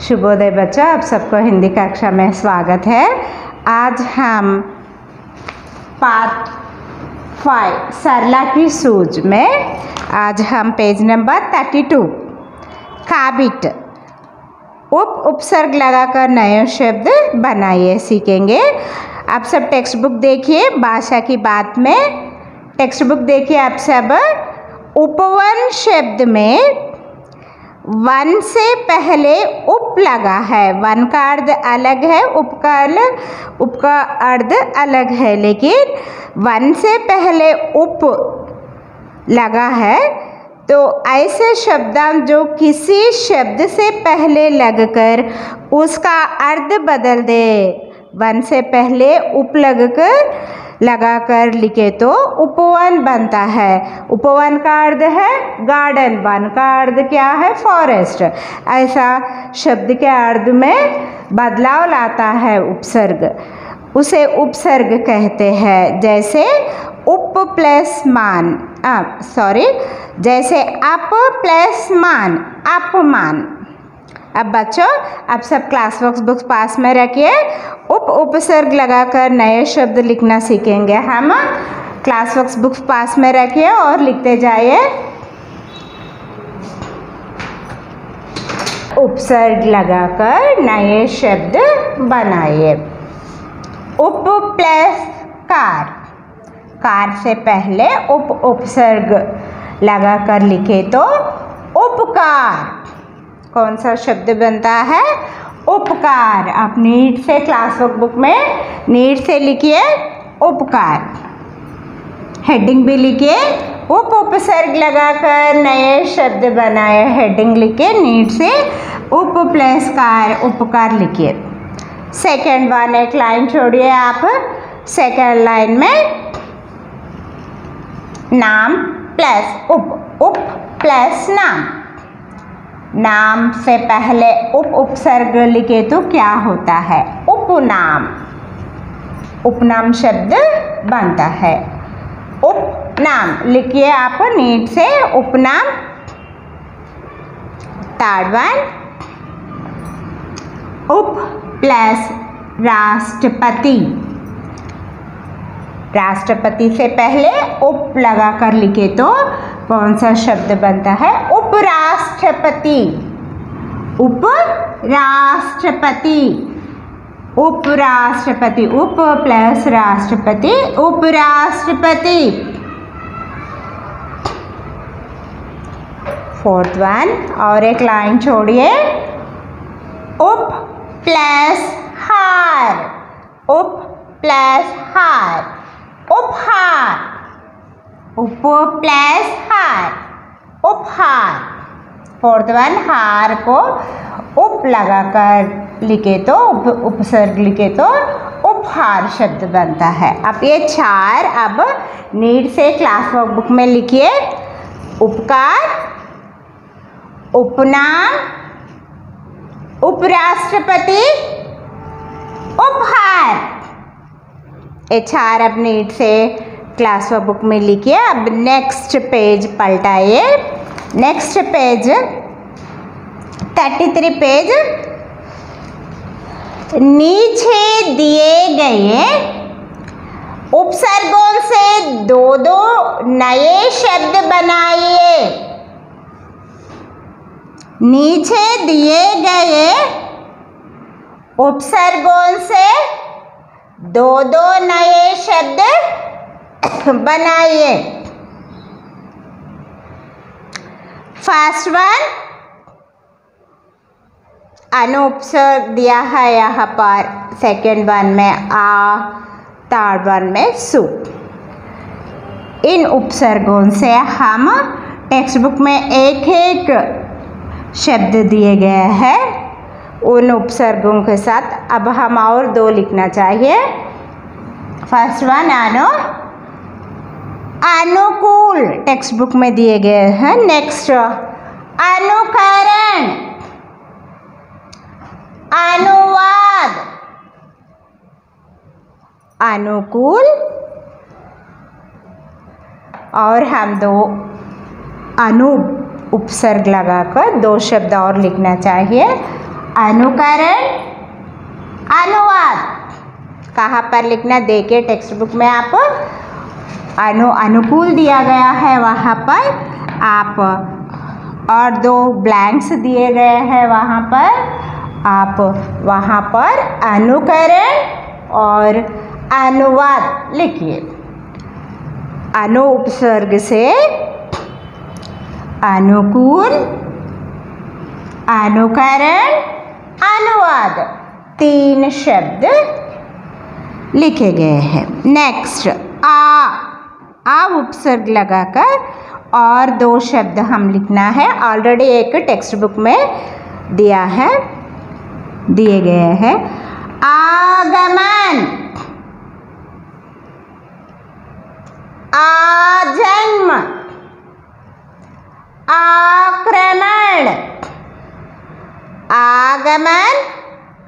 शुभोदय बच्चों, आप सबको हिंदी कक्षा में स्वागत है। आज हम पार्ट 5 सरला की सूझ में आज हम पेज नंबर 32 काबिट उपसर्ग लगाकर नए शब्द बनाइए सीखेंगे। आप सब टेक्स्ट बुक देखिए, भाषा की बात में टेक्स्ट बुक देखिए आप सब। उपवन शब्द में वन से पहले उप लगा है। वन का अर्थ अलग है, उप का अर्थ अलग है, लेकिन वन से पहले उप लगा है तो ऐसे शब्द जो किसी शब्द से पहले लगकर उसका अर्थ बदल दे। वन से पहले उप लगाकर लिखे तो उपवन बनता है। उपवन का अर्थ है गार्डन, वन का अर्थ क्या है फॉरेस्ट। ऐसा शब्द के अर्थ में बदलाव लाता है उपसर्ग, उसे उपसर्ग कहते हैं। जैसे उप प्लस मान, जैसे अप प्लस मान, अपमान। अब बच्चों आप सब क्लास वर्क बुक्स पास में रखिए। उपसर्ग लगाकर नए शब्द लिखना सीखेंगे हम। क्लास वर्क बुक्स पास में रखिए और लिखते जाइए। उपसर्ग लगाकर नए शब्द बनाइए। उप प्लस कार, कार से पहले उपसर्ग लगाकर लिखे तो उपकार। कौन सा शब्द बनता है? उपकार। आप नीट से क्लास वर्क बुक में नीट से लिखिए उपकार। हेडिंग भी लिखिए। उपसर्ग लगाकर नए शब्द बनाए। हेडिंग लिखिए नीट से उप प्लस कार, उपकार लिखिए। सेकेंड वन एक लाइन छोड़िए आप। सेकेंड लाइन में नाम प्लस उप प्लस नाम। नाम से पहले उपसर्ग लिखे तो क्या होता है? उपनाम। उपनाम शब्द बनता है। उपनाम लिखिए आप नीट से उपनाम। थर्ड वन उप प्लस राष्ट्रपति। राष्ट्रपति से पहले उप लगाकर लिखे तो कौन सा शब्द बनता है? उपराष्ट्रपति। उपराष्ट्रपति, उपराष्ट्रपति, उप प्लस राष्ट्रपति, उपराष्ट्रपति। फोर्थ वन और एक लाइन छोड़िए। उप प्लस हार, उप प्लस हार, उपहार। उप प्लस हार, उपहार। फोर्थ वन हार को उप लगाकर लिखे तो उपसर्ग लिखे तो उपहार शब्द बनता है। अब ये चार अब नीट से क्लास वर्क बुक में लिखिए। उपकार, उपनाम, उपराष्ट्रपति, उपहार। ये चार अब नीट से क्लास वर्क बुक में लिखिए। अब नेक्स्ट पेज पलटाइए। Next page 33 page. नीचे दिए गए उपसर्गों से दो नए शब्द बनाइए। नीचे दिए गए उपसर्गों से दो नए शब्द बनाइए। फर्स्ट वन अनुपसर्ग दिया है यहाँ पर। सेकेंड वन में आ, थर्ड वन में सु। इन उपसर्गों से हम टेक्स्ट बुक में एक एक शब्द दिए गए हैं। उन उपसर्गों के साथ अब हम और दो लिखना चाहिए। फर्स्ट वन अनुकूल टेक्स्ट बुक में दिए गए हैं। नेक्स्ट अनुकरण, अनुवाद, अनुकूल। और हम दो उपसर्ग लगाकर दो शब्द और लिखना चाहिए। अनुकरण, अनुवाद। कहाँ पर लिखना, देखिए टेक्स्ट बुक में आप अनुकूल दिया गया है वहाँ पर आप, और 2 ब्लैंक्स दिए गए हैं वहाँ पर आप वहाँ पर अनुकरण और अनुवाद लिखिए। अनु उपसर्ग से अनुकूल, अनुकरण, अनुवाद 3 शब्द लिखे गए हैं। नेक्स्ट आ उपसर्ग लगाकर और 2 शब्द हम लिखना है। ऑलरेडी एक टेक्स्ट बुक में दिए गए हैं। आगमन, आजन्म, आक्रमण। आगमन,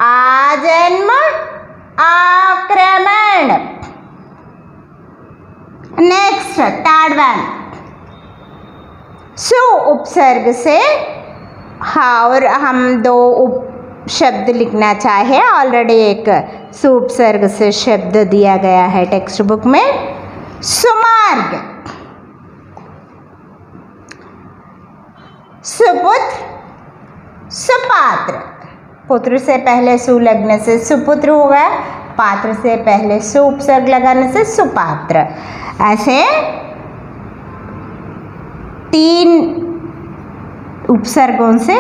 आजन्म, आक्रमण। नेक्स्ट थर्ड वन, सु उपसर्ग से और हम 2 शब्द लिखना चाहे। ऑलरेडी एक सु उपसर्ग से शब्द दिया गया है टेक्स्ट बुक में। सुमार्ग, सुपुत्र, सुपात्र। पुत्र से पहले सु लगने से सुपुत्र होगा, पात्र से पहले सु उपसर्ग लगाने से सुपात्र। ऐसे 3 उपसर्गों से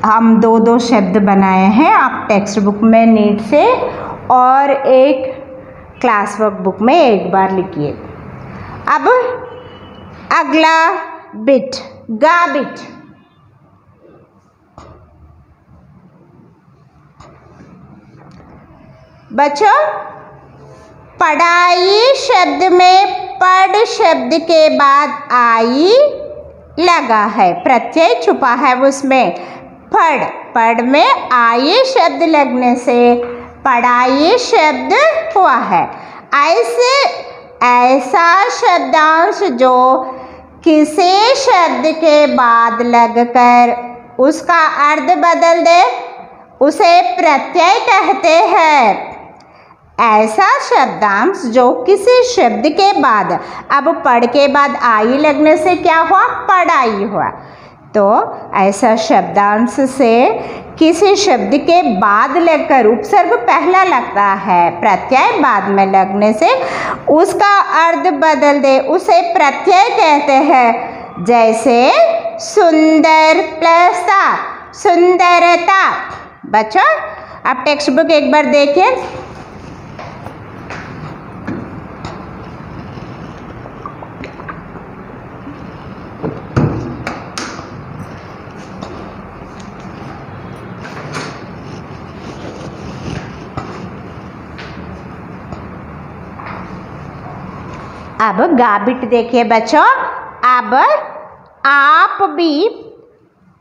हम 2 शब्द बनाए हैं। आप टेक्स्ट बुक में नीट से और एक क्लास वर्क बुक में एक बार लिखिए। अब अगला बिट, गा बिट। बच्चों, पढ़ाई शब्द में पढ़ शब्द के बाद आई लगा है, प्रत्यय छुपा है उसमें। पढ़ में आई शब्द लगने से पढ़ाई शब्द हुआ है। ऐसा शब्दांश जो किसी शब्द के बाद लगकर उसका अर्थ बदल दे उसे प्रत्यय कहते हैं। ऐसा शब्दांश जो किसी शब्द के बाद, अब पढ़ के बाद आई लगने से क्या हुआ, पढ़ाई हुआ। तो ऐसा शब्दांश से किसी शब्द के बाद लगकर, उपसर्ग पहला लगता है, प्रत्यय बाद में लगने से उसका अर्थ बदल दे उसे प्रत्यय कहते हैं। जैसे सुंदरता, सुंदरता। बच्चों, आप टेक्स्ट बुक एक बार देखिए। अब गा बिट देखिए बच्चों। अब आप भी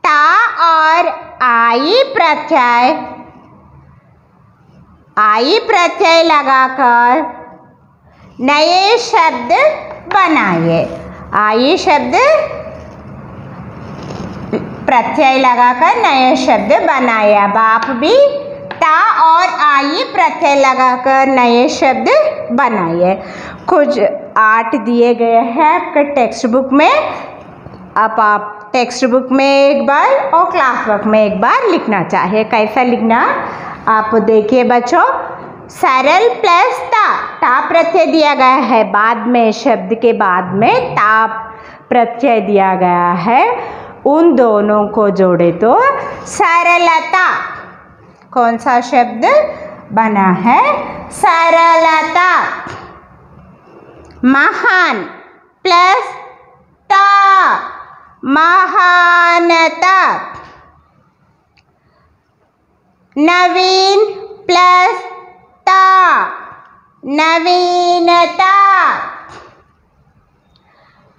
टा और आई प्रत्यय लगाकर नए शब्द बनाइए। आई शब्द प्रत्यय लगाकर नए शब्द बनाइए। अब आप भी टा और आई प्रत्यय लगाकर नए शब्द बनाइए। कुछ 8 दिए गए हैं आपके टेक्स्ट बुक में। अब आप टेक्स्ट बुक में एक बार और क्लास वर्क में एक बार लिखना चाहिए। कैसा लिखना, आप देखिए बच्चों। सरल प्लस ता प्रत्यय दिया गया है, बाद में शब्द के बाद में ता प्रत्यय दिया गया है। उन दोनों को जोड़े तो सरलता। कौन सा शब्द बना है, सरलता। महान प्लस ता, महानता। नवीन प्लस ता, नवीनता।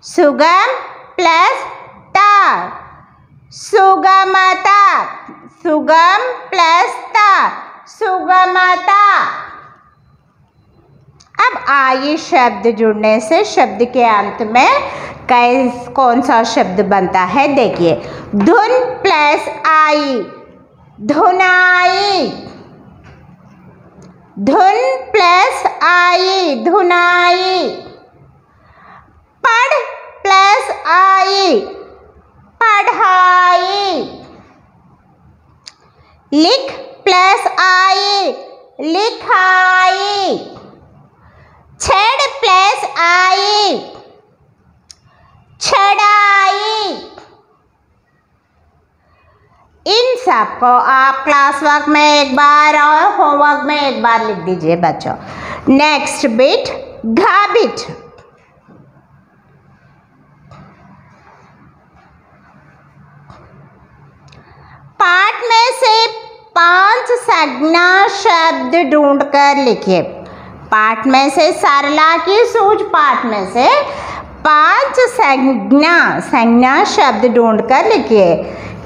सुगम प्लस ता, सुगमता। सुगम प्लस ता, सुगमता। अब आई शब्द जुड़ने से शब्द के अंत में कौन सा शब्द बनता है देखिए। धुन प्लस आई, धुनाई, धुन प्लस आई, धुनाई। पढ़ प्लस आई, पढ़ाई। लिख प्लस आई, लिखाई। छेड़ प्लस आई, छड़ाई। इन सब को आप क्लास वर्क में एक बार और होमवर्क में एक बार लिख दीजिए बच्चों। नेक्स्ट बिट, घ बिट। पाठ में से 5 संज्ञा शब्द ढूंढकर लिखिए। पाठ में से सरला की सूझ पाठ में से 5 संज्ञा शब्द ढूंढकर लिखिए।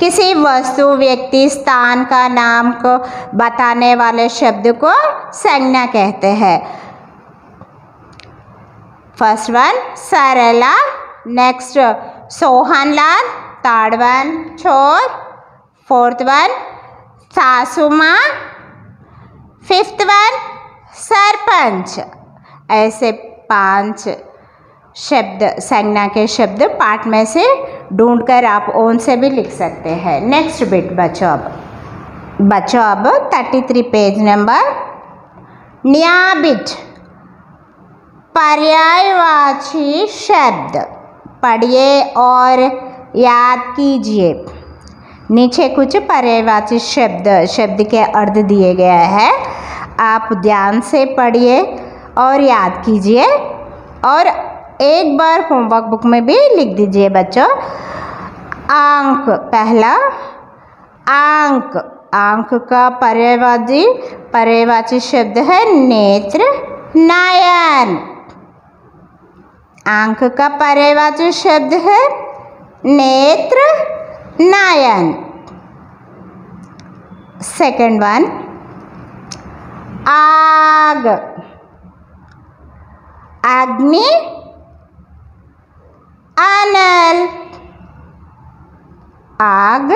किसी वस्तु, व्यक्ति, स्थान का नाम को बताने वाले शब्द को संज्ञा कहते हैं। फर्स्ट वन सरला, नेक्स्ट सोहनलाल, थर्ड वन छोर, फोर्थ वन सासू माँ, फिफ्थ वन सरपंच। ऐसे 5 शब्द, संज्ञा के शब्द पाठ में से ढूंढकर आप ओन से भी लिख सकते हैं। नेक्स्ट बिट बच्चों, अब 33 पेज नंबर। न्या बिट, पर्यायवाची शब्द पढ़िए और याद कीजिए। नीचे कुछ पर्यायवाची शब्द के अर्थ दिए गए हैं, आप ध्यान से पढ़िए और याद कीजिए और एक बार होमवर्क बुक में भी लिख दीजिए बच्चों। आंक, पहला आंक। आंक का पर्यायवाची शब्द है नेत्र, नयन। आंक का पर्यायवाची शब्द है नेत्र, नयन। सेकंड वन आग, अग्नि, अनल। आग,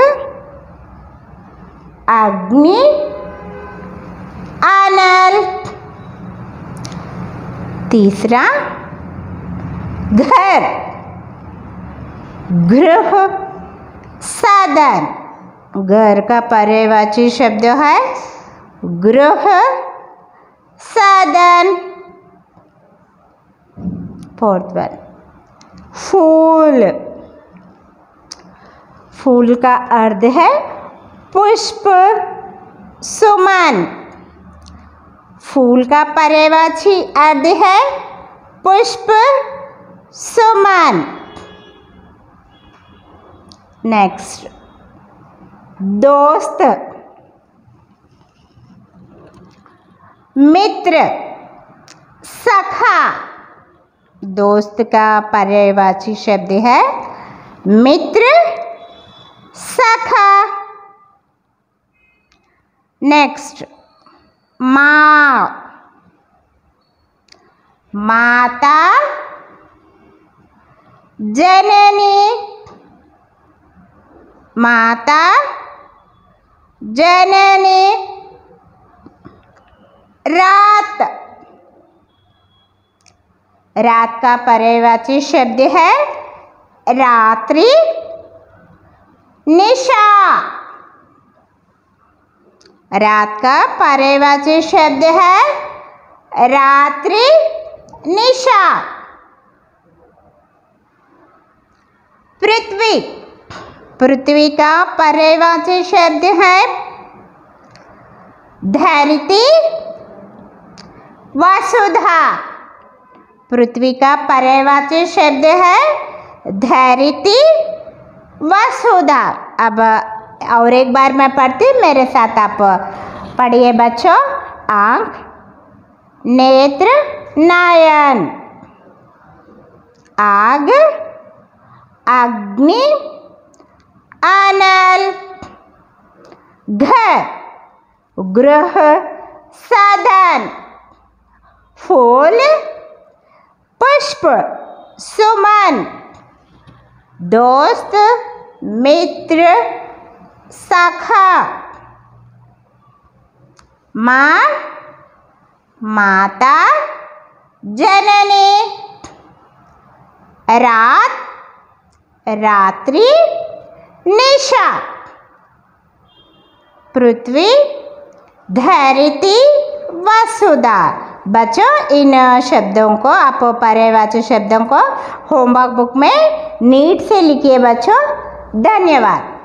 अग्नि, अनल। तीसरा घर, गृह, सदन। घर का पर्यायवाची शब्द है गृह, सदन। फोर्थ वन फूल। फूल का अर्थ है पुष्प, सुमन। फूल का पर्यायवाची अर्थ है पुष्प, सुमन। नेक्स्ट दोस्त, मित्र, सखा। दोस्त का पर्यायवाची शब्द है मित्र, सखा। नेक्स्ट माँ, माता, जननी। माता, जननी। रात, रात का पर्यायवाची शब्द है रात्रि, निशा। रात का पर्यायवाची शब्द है रात्रि, निशा। पृथ्वी, पृथ्वी का पर्यायवाची शब्द है धरती, वसुधा। पृथ्वी का पर्यायवाची शब्द है धरती, वसुधा। अब और एक बार मैं पढ़ती, मेरे साथ आप पढ़िए बच्चों। आँख, नेत्र, नयन। आग, अग्नि, अनल। घर, गृह, सदन। फूल, पुष्प, सुमन। दोस्त, मित्र, सखा। माँ माता जननी, रात रात्रि निशा, पृथ्वी धरती वसुधा। बच्चों इन शब्दों को आप पर्यायवाची शब्दों को होमवर्क बुक में नीट से लिखिए बच्चों। धन्यवाद।